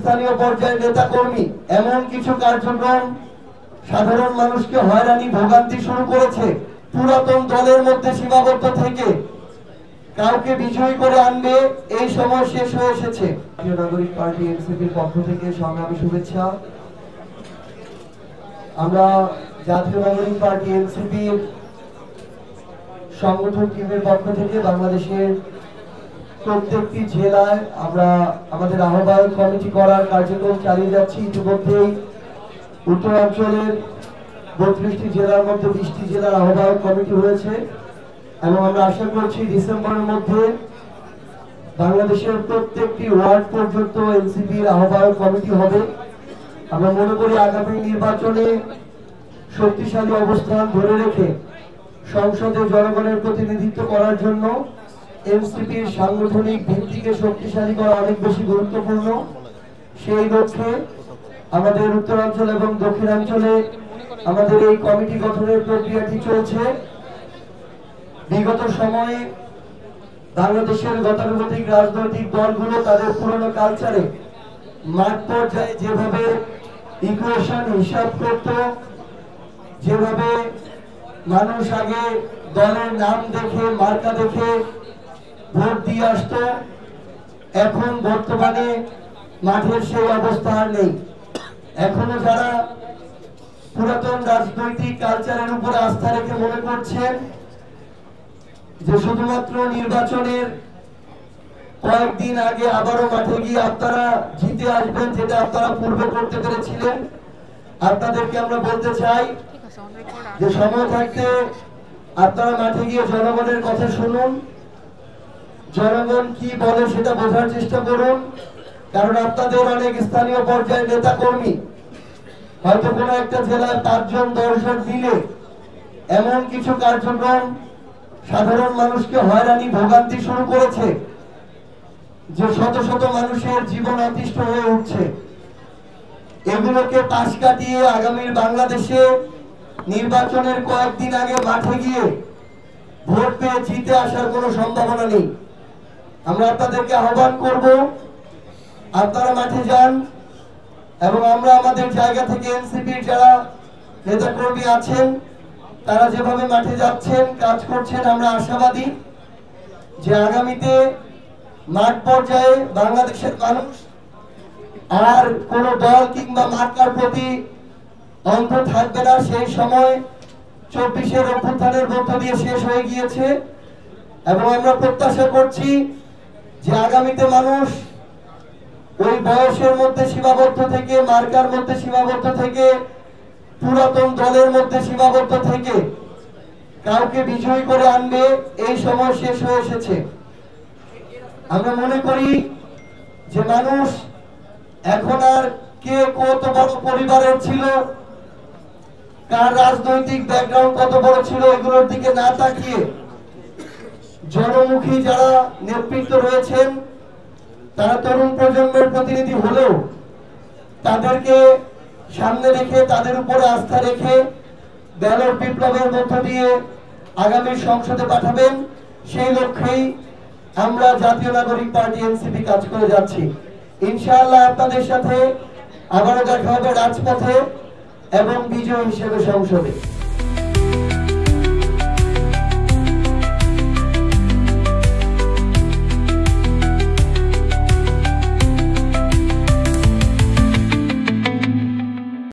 স্থানীয় পর্যায়ের নেতা কর্মী এমন কিছু কার্যক্রম সাধারণ মানুষকে হয়রানি ভোগান্তি শুরু করেছে। পুরাতন দলের মধ্যে সীমাবদ্ধ থেকে কাউকে বিজয়ী করে আনবে এই সময় শেষ হয়ে এসেছে। জাতীয় নাগরিক পার্টি এনসিপির পক্ষ থেকে সংগ্রামী শুভেচ্ছা। আমরা জাতীয় নাগরিক পার্টি এনসিপির সংগঠন টিমের পক্ষ থেকে বাংলাদেশের প্রত্যেকটি জেলায় আমরা আমাদের আহ্বায়ক কমিটি করার কার্যক্রম চালিয়ে যাচ্ছি। ইতিমধ্যেই উত্তরাঞ্চলের 32টি জেলার মধ্যে 20টি জেলার আহ্বায়ক কমিটি হয়েছে এবং আমরা আশা করছি ডিসেম্বরের মধ্যে বাংলাদেশের প্রত্যেকটি ওয়ার্ড পর্যন্ত এনসিপির আহ্বায়ক কমিটি হবে। আমরা মনে করি আগামী নির্বাচনে শক্তিশালী অবস্থান ধরে রেখে সংসদে জনগণের প্রতিনিধিত্ব করার জন্য এনসিপির সাংগঠনিক ভিত্তিকে শক্তিশালী করা অনেক বেশি গুরুত্বপূর্ণ। সেই লক্ষ্যে আমাদের উত্তরাঞ্চল এবং দক্ষিণাঞ্চলে আমাদের এই কমিটি গঠনের প্রক্রিয়াটি চলছে। বিগত সময়ে বাংলাদেশের গতানুগতিক রাজনৈতিক দলগুলো তাদের পুরনো কালচারে মাঠ পর্যায়ে যেভাবে ইকুয়েশন হিসাব করত, যেভাবে মানুষ আগে দলের নাম দেখে মার্কা দেখে ভোট দিয়ে আসতো, এখন বর্তমানে মাঠের সেই অবস্থা আর নেই। এখনো যারা পুরাতন রাজনৈতিক কালচারের উপরে আস্থা রেখে মনে করছেন যে শুধুমাত্র নির্বাচনের কয়েকদিন আগে আবারও মাঠে গিয়ে আপনারা জিতে আসবেন, যেটা আপনারা পূর্বে করতে পেরেছিলেন, আপনাদেরকে আমরা বলতে চাই যে সময় থাকতে আপনারা মাঠে গিয়ে জনগণের কথা শুনুন, জনগণ কি বলে সেটা বোঝার চেষ্টা করুন। কারণ আপনাদের অনেক স্থানীয় পর্যায়ের নেতা কর্মী হয়তো কোনো একটা জেলায় 5 জন 10 জন মিলে এমন কিছু কার্যক্রম সাধারণ মানুষকে হয়রানি ভোগান্তি শুরু করেছে যে শত শত মানুষের জীবন অতিষ্ঠ হয়ে উঠছে। এগুলোকে পাশ কাটিয়ে আগামীর বাংলাদেশে নির্বাচনের কয়েকদিন আগে মাঠে গিয়ে ভোট পেয়ে জিতে আসার কোনো সম্ভাবনা নেই। আমরা আপনাদেরকে আহ্বান করব, আপনারা মাঠে যান এবং আমরা আমাদের জায়গা থেকে এনসিপির যারা নেতাকর্মী আছেন তারা যেভাবে মাঠে যাচ্ছেন কাজ করছেন, আমরা আশাবাদী যে আগামীতে মাঠ পর্যায়ে বাংলাদেশের মানুষ আর কোন দল কিংবা মার্কার প্রতি অন্ধ থাকবে না। সেই সময় 24-এর অভ্যুত্থানের মধ্য দিয়ে শেষ হয়ে গিয়েছে এবং আমরা প্রত্যাশা করছি যে আগামীতে মানুষ ওই বয়সের মধ্যে সীমাবদ্ধ থেকে, মার্কার মধ্যে সীমাবদ্ধ থেকে, পুরাতন দলের মধ্যে সীমাবদ্ধ থেকে কাউকে বিজয়ী করে আনবে এই সময় শেষ হয়ে এসেছে। আমরা মনে করি যে মানুষ এখন আর কে কত বড় পরিবারের ছিল, কার রাজনৈতিক ব্যাকগ্রাউন্ড কত বড় ছিল এগুলোর দিকে না তাকিয়ে জনমুখী যারা নেতৃত্ব রয়েছেন তারা তরুণ প্রজন্মের প্রতিনিধি হলেও তাদেরকে সামনে রেখে তাদের উপরে আস্থা রেখে ব্যালট বিপ্লবের মধ্য দিয়ে আগামী সংসদে পাঠাবেন। সেই লক্ষ্যেই আমরা জাতীয় নাগরিক পার্টি এনসিপি কাজ করে যাচ্ছি। ইনশাআল্লাহ আপনাদের সাথে আবারও দেখা হবে রাজপথে এবং বিজয় হিসেবে সংসদে।